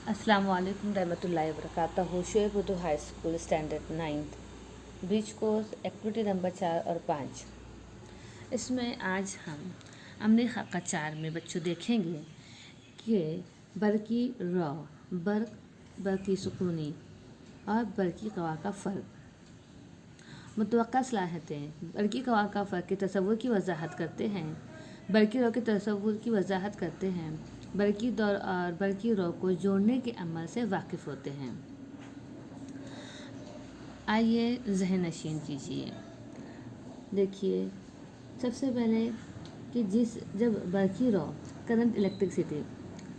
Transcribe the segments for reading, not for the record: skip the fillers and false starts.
अस्सलाम वालेकुम रहमतुल्लाहि व बरकातहू। Shoaib Urdu high school standard 9th, bridge course, activity number 4 और 5। इसमें आज हम अमली खाका 4 में बच्चों देखेंगे कि बरकी रॉ, बरकी सुकूनी और बरकी कवा का फ़र्क। मुतवक्का सलाहतें बरकी कवा का फ़र्क के तसव्वुर की वजाहत करते हैं। बरकी रॉ के तसव्वुर की वजाहत करते हैं। बरकी दौर और बरकी रॉ को जोड़ने के अमल से वाकिफ़ होते हैं। आइए ज़हन नशीन कीजिए। देखिए, सबसे पहले कि जब बरकी रॉ करंट इलेक्ट्रिसिटी,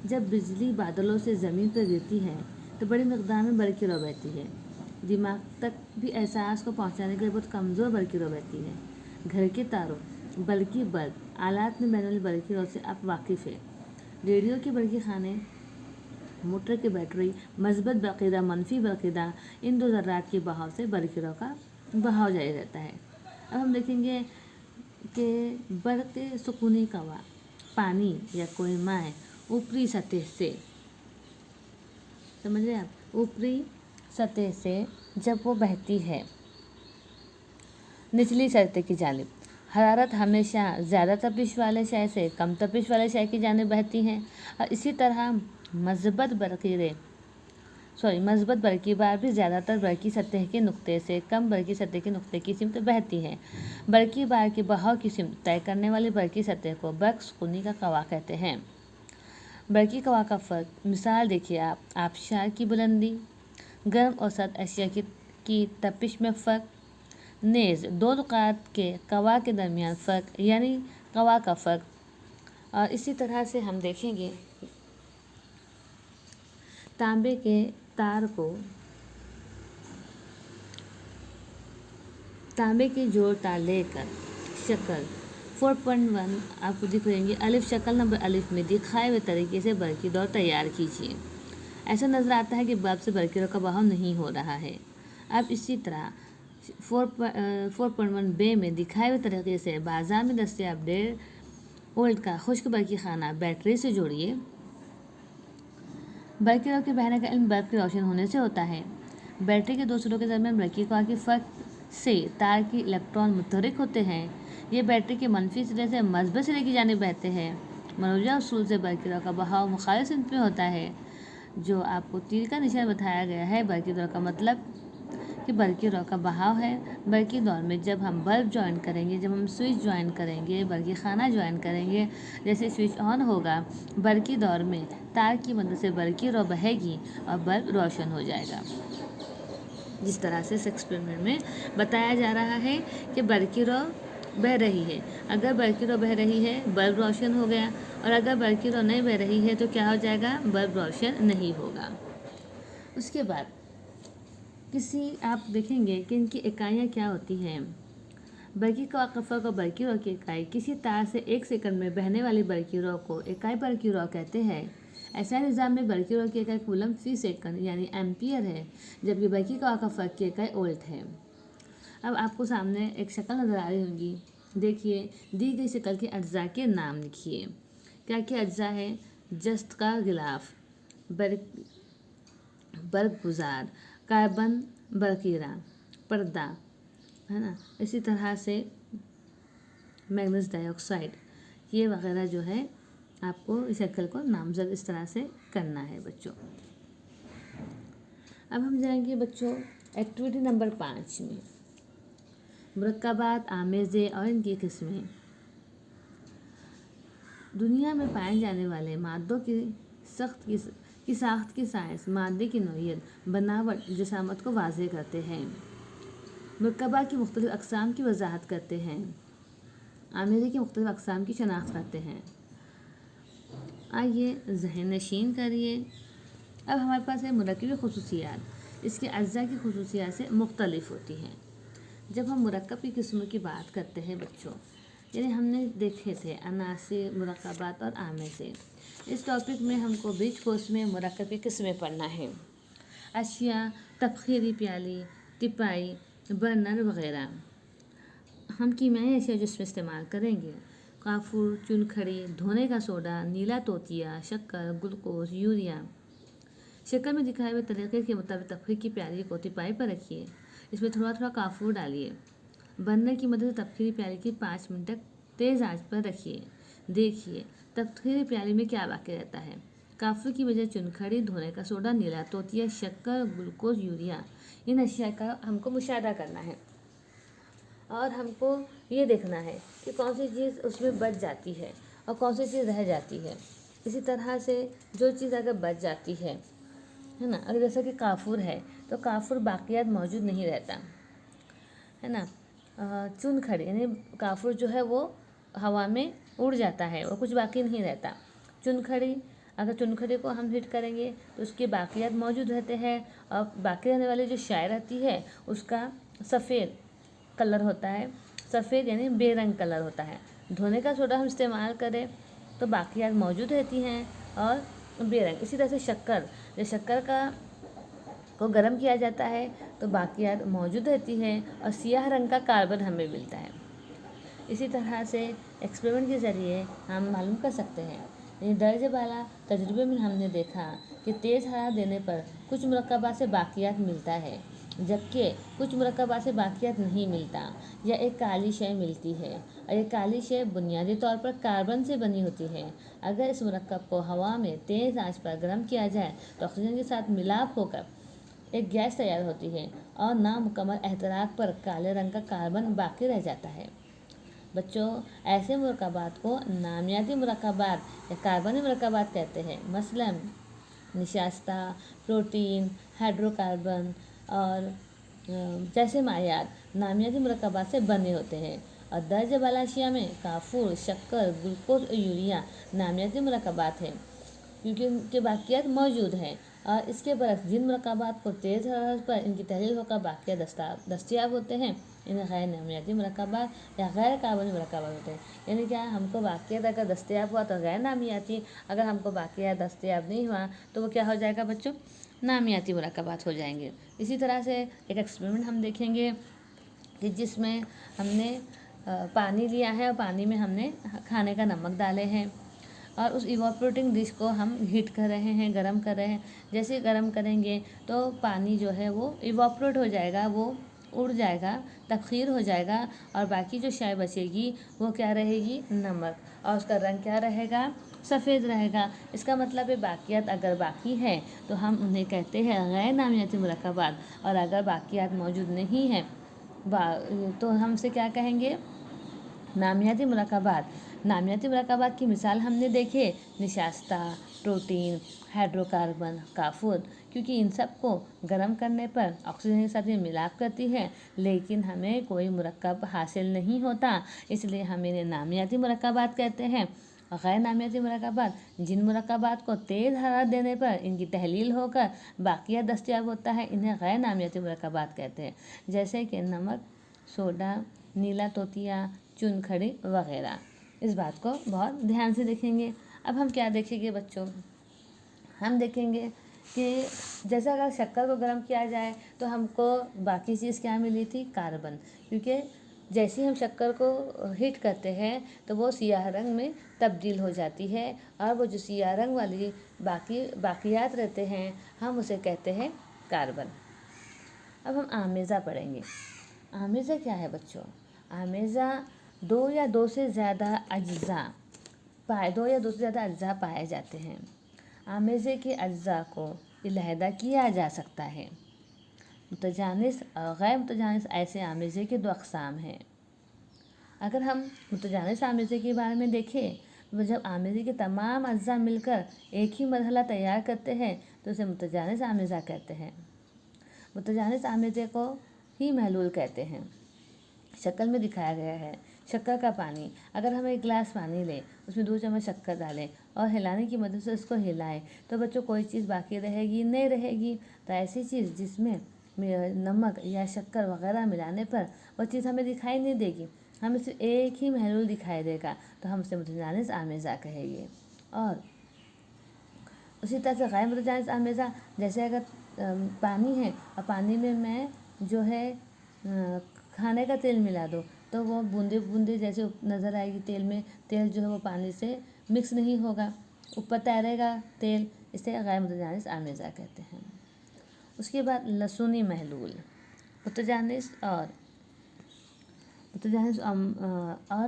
जब बिजली बादलों से ज़मीन पर गिरती है तो बड़ी मकदार में बरकी रॉ बहती है। दिमाग तक भी एहसास को पहुंचाने के लिए बहुत कमज़ोर बरकी रॉ बहती है। घर के तारों, बल्कि बल्ब, आलात में बहने वाली बरकी रॉ से आप वाकिफ़ है। रेडियो के बरकी खाने, मोटर की बैटरी, मस्बत बरक़ीदा, मनफी बरक़ीदा, इन दो ज़र्रात के बहाव से बरकी रॉ का बहाव जारी रहता है। अब हम देखेंगे कि बर्क़ सुकूनी कवा, पानी या कोई माए ऊपरी सतह से, समझ रहे आप, ऊपरी सतह से जब वो बहती है निचली सतह की जानिब, हरारत हमेशा ज़्यादा तपिश वाले शय से कम तपिश वाले शय की जानिब बहती हैं। और इसी तरह मज़बत बरकी बार भी ज़्यादातर बरकी सतह के नुक्ते से कम बरकी सतह के नुक्ते की सिमत बहती है। बरकी बार के बहाव की सिमत तय करने वाली बरकी सतह को बर्क़ सुकूनी का कवा कहते हैं। बरकी कवा का फ़र्क, मिसाल देखिए आप, आबशार की बुलंदी, गर्म और सर्द अशिया की तपिश में फ़र्क, नेज़ दो नुकात के कवा के दरमियान फ़र्क यानी कवा का फ़र्क। और इसी तरह से हम देखेंगे तांबे के तार को, तांबे की जोड़ तार लेकर शक्ल 4.1 आपको दिख रहेंगे। अलिफ शक्ल नंबर अलिफ में दिखाए हुए तरीके से बरकी दौर तैयार कीजिए। ऐसा नज़र आता है कि बल्ब से बरकी रॉ का बहाव नहीं हो रहा है। अब इसी तरह 4.1 बे में दिखाए हुए तरीके से बाज़ार में दस्तयाब 1.5 वोल्ट का खुश्क बरकी खाना बैटरी से जोड़िए। बरकी रॉ के बहने का इल्म बल्ब के रोशन होने से होता है। बैटरी के दो सिरों के दरमियान बरकी कवा के फ़र्क से तार की इलेक्ट्रॉन मुतहरिक होते हैं। ये बैटरी के मनफी सिरे से मस्बत सिरे की जानिब बहते हैं। मौजूदा उसूल से बरकी रॉ का बहाव मुखालिफ सिमत में होता है। जो आपको तीर का निशान बताया गया है, बरकी दौर का मतलब कि बरकी रॉ का बहाव है। बरकी दौर में जब हम बल्ब ज्वाइन करेंगे, जब हम स्विच ज्वाइन करेंगे, बरकी खाना ज्वाइन करेंगे, जैसे स्विच ऑन होगा, बरकी दौर में तार की मदद से बरकी रॉ बहेगी और बल्ब रोशन हो जाएगा। जिस तरह से इस एक्सपेरिमेंट में बताया जा रहा है कि बरकी रॉ बह रही है। अगर बरकी रॉ बह रही है, बल्ब रोशन हो गया, और अगर बरकी रॉ नहीं बह रही है तो क्या हो जाएगा, बल्ब रोशन नहीं होगा। उसके बाद आप देखेंगे कि इनकी इकाइयाँ क्या होती हैं। बरकी कवा का फ़र्क और बरकी रॉ की इकाई, किसी तार से 1 सेकंड में बहने वाली बरकी रॉ को इकाई बरकी रॉ कहते हैं। ऐसा निज़ाम में बरकी रॉ की इकाई कूलम फी सेकंड यानी एम्पियर है, जबकि बरकी कवा का फ़र्क की इकाई वोल्ट है। अब आपको सामने एक शक्ल नज़र आ रही होगी। देखिए, दी गई शक्ल के अज्जा के नाम लिखिए। क्या क्या अज्जा है? जस्त का गिलाफ, बर्गुज़ार, कार्बन बरकीरा, पर्दा, है ना, इसी तरह से मैग्नीज डाइऑक्साइड, ये वगैरह जो है आपको इस शक्ल को नामज़द इस तरह से करना है बच्चों। अब हम जाएंगे बच्चों एक्टिविटी नंबर 5 में, मुरक्कबात, आमेज़े और इनकी किस्में। दुनिया में पाए जाने वाले मादों की साख्त की साइंस मादे की नौइयत, बनावट, जसामत को वाज़ेह करते हैं। मुरक्कबात की मुख्तलिफ़ अक़साम की वजाहत करते हैं। आमेज़े की मुख्तलिफ़ अक़साम की शनाख्त करते हैं। आइए ज़हन नशीन करिए। अब हमारे पास है मुरक्कब की ख़ुसूसियात। इसके अज्जा की ख़ुसूसियात से मुख्तलिफ़ होती हैं। जब हम मुरक्कब की किस्मों की बात करते हैं बच्चों, यानी हमने देखे थे अनासिर, मुरक्कबात और आमेज़े। इस टॉपिक में हमको ब्रिज कोर्स में मुरक्कब की किस्में पढ़ना है। अशिया, तबख़ीरी प्याली, तिपाई, बर्नर वग़ैरह। हम कीमियाई अशिया जो इसमें इस्तेमाल करेंगे, काफूर, चुनखड़ी, धोने का सोडा, नीला तोतिया, शक्कर, ग्लूकोज, यूरिया। शक्कर में दिखाए हुए तरीके के मुताबिक तबखीर की प्याली को तिपाही पर रखिए। इसमें थोड़ा थोड़ा काफूर डालिए। बर्नर की मदद से तबखीरी प्याली की 5 मिनट तक तेज़ आंच पर रखिए। देखिए तबखीरी प्याली में क्या बाकी रहता है। काफूर की बजाय चुनखड़ी, धोने का सोडा, नीला तोतिया, शक्कर, ग्लूकोज, यूरिया, इन अशिया का हमको मुशाहिदा करना है और हमको ये देखना है कि कौन सी चीज़ उसमें बच जाती है और कौन सी चीज़ रह जाती है। इसी तरह से जो चीज़ अगर बच जाती है ना, अगर जैसा कि काफूर है तो काफूर बाकियात मौजूद नहीं रहता है ना। चुनखड़ी यानी काफूर जो है वो हवा में उड़ जाता है और कुछ बाकी नहीं रहता। चुनखड़ी, अगर चुनखड़ी को हम हीट करेंगे तो उसके बाकियात मौजूद रहते हैं और बाकी रहने वाली जो शाय रहती है उसका सफ़ेद कलर होता है। सफ़ेद यानी बेरंग कलर होता है। धोने का सोडा हम इस्तेमाल करें तो बाकियात मौजूद रहती हैं और बेरंग। इसी तरह से शक्कर, जब शक्कर को गर्म किया जाता है तो बाकियात मौजूद रहती है और सियाह रंग का कार्बन हमें मिलता है। इसी तरह से एक्सपेरिमेंट के ज़रिए हम मालूम कर सकते हैं। ये दर्ज वाला तजुर्बे में हमने देखा कि तेज़ हरारत देने पर कुछ मुरक्कबात से बाकियात मिलता है, जबकि कुछ मुरक्कबात से बाकियात नहीं मिलता या एक काली शय मिलती है और ये काली शय बुनियादी तौर पर कार्बन से बनी होती है। अगर इस मुरक्कब को हवा में तेज़ आंच पर गर्म किया जाए तो ऑक्सीजन के साथ मिलाप होकर एक गैस तैयार होती है और नामुकम्मल एहतराक पर काले रंग का कार्बन बाकी रह जाता है। बच्चों, ऐसे मुरक्कबात को नामियाती मुरक्कबात या कार्बनी मुरक्कबात कहते हैं। मसलन निशास्ता, प्रोटीन, हाइड्रोकार्बन और जैसे मायात नामियाती मुरक्कबात से बने होते हैं और दर्ज वाला अशिया में काफूर, शक्कर, ग्लूकोज और यूरिया नामियाती मुरक्कबात हैं क्योंकि उनके बाकियात मौजूद हैं और इसके बरक्स जिन मुरक्कबात को तेज़ हरारत पर इनकी तहलील होकर बाकियात दस्तियाब होते हैं इन्हें गैर नामियाती मुरक्कबात या गैर कार्बनी मुरक्कबात होते हैं। यानी क्या, हमको बाकियात अगर दस्तियाब हुआ तो गैर नामियाती, अगर हमको बाकियात दस्तियाब नहीं हुआ तो वो क्या हो जाएगा बच्चों, नामियाती मुरक्कबात हो जाएंगे। इसी तरह से एक एक्सपेरिमेंट हम देखेंगे कि जिसमें हमने पानी लिया है और पानी में हमने खाने का नमक डाले हैं और उस इवापोरेटिंग डिश को हम हीट कर रहे हैं, गरम कर रहे हैं। जैसे गरम करेंगे तो पानी जो है वो इवापोरेट हो जाएगा, वो उड़ जाएगा, तबखीर हो जाएगा और बाकी जो शाय बचेगी वो क्या रहेगी, नमक, और उसका रंग क्या रहेगा, सफ़ेद रहेगा। इसका मतलब है बाकियात अगर बाकी है तो हम उन्हें कहते हैं गैर नामियाती मुरक्कबात और अगर बाकियात मौजूद नहीं है तो हम उसे क्या कहेंगे, नामियाती मुरक्कबात। नामियाती मुरक्कबात की मिसाल हमने देखे निशास्ता, प्रोटीन, हाइड्रोकार्बन, काफूर, क्योंकि इन सब को गर्म करने पर ऑक्सीजन के साथ ये मिलाप करती है लेकिन हमें कोई मुरक्कब हासिल नहीं होता, इसलिए हम इन्हें नामियाती मुरक्कबात कहते हैं। गैर नामियाती मुरक्कबात जिन मुरक्कबात को तेज़ हरारत देने पर इनकी तहलील होकर बाकियात दस्तियाब होता है इन्हें गैर नामियाती मुरक्कबात कहते हैं, जैसे कि नमक, सोडा, नीला तोतिया, चुनखड़ी वगैरह। इस बात को बहुत ध्यान से देखेंगे। अब हम क्या देखेंगे बच्चों, हम देखेंगे कि जैसे अगर शक्कर को गर्म किया जाए तो हमको बाकी चीज़ क्या मिली थी, कार्बन, क्योंकि जैसे ही हम शक्कर को हीट करते हैं तो वो सियाह रंग में तब्दील हो जाती है और वो जो सियाह रंग वाली बाकियात रहते हैं हम उसे कहते हैं कार्बन। अब हम आमेज़ा पढ़ेंगे। आमेज़ा क्या है बच्चों, आमेज़ा दो या दो से ज़्यादा अज्जा पाए जाते हैं। आमेज़े के अज्जा को अलहदा किया जा सकता है। मुतजानिस और गैर मुतजानिस ऐसे आमेज़े के 2 अक़साम हैं। अगर हम मुतजानिस आमेज़े के बारे में देखें तो जब आमेज़े के तमाम अज्जा मिलकर एक ही मरहला तैयार करते हैं तो उसे मुतजानिस आमेज़ा कहते हैं। मुतजानिस आमेज़े को ही महलूल कहते हैं। शक्ल में दिखाया गया है। शक्कर का पानी, अगर हम एक गिलास पानी लें उसमें 2 चम्मच शक्कर डालें और हिलाने की मदद से उसको हिलाएं तो बच्चों कोई चीज़ बाकी रहेगी नहीं रहेगी। तो ऐसी चीज़ जिसमें नमक या शक्कर वगैरह मिलाने पर वो चीज़ हमें दिखाई नहीं देगी, हमें सिर्फ एक ही महलूल दिखाई देगा तो हम उसे मुतजानिस आमेज़ा कहेंगे। और उसी तरह से गैर मुतजानिस आमेज़ा, जैसे अगर पानी है और पानी में मैं जो है खाने का तेल मिला दो तो वो बूंदे बूंदे जैसे नज़र आएगी तेल में, तेल जो है वो पानी से मिक्स नहीं होगा, ऊपर तैरेगा तेल, इसे गैर मुतजानिस आमेज़ा कहते हैं। उसके बाद लसूनी महलूल, मुतजानिस और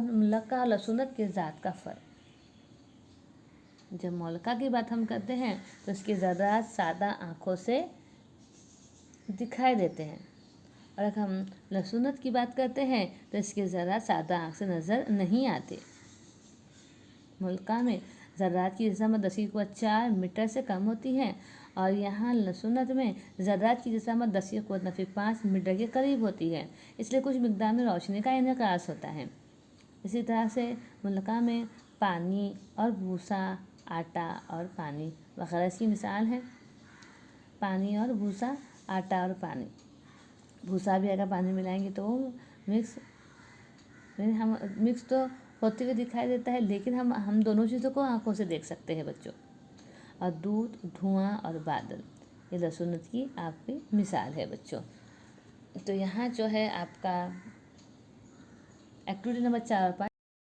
मुलक्का और लसूनत के ज़ात का फ़र्क। जब मुलक्का की बात हम करते हैं तो इसके ज़र्रात सादा आँखों से दिखाई देते हैं, और अगर हम लसूनत की बात करते हैं तो इसके ज़र्रात सादा आँख से नज़र नहीं आते। मुलक्का में ज़र्रात की जिसामत 10⁴ मीटर से कम होती है, और यहाँ लसूनत में ज़र्रात की जिसामत 10⁵ मीटर के करीब होती है, इसलिए कुछ मिक़दार में रोशनी का इन्हिकास होता है। इसी तरह से मुलक्का में पानी और भूसा, आटा और पानी वगैरह इसकी मिसाल है। पानी और भूसा, आटा और पानी, भूसा भी अगर पानी मिलाएंगे तो मिक्स तो होते हुए दिखाई देता है, लेकिन हम दोनों चीज़ों को आंखों से देख सकते हैं बच्चों। और दूध, धुआं और बादल, ये लसूनत की आपकी मिसाल है बच्चों। तो यहाँ जो है आपका एक्टिविटी नंबर 4 और 5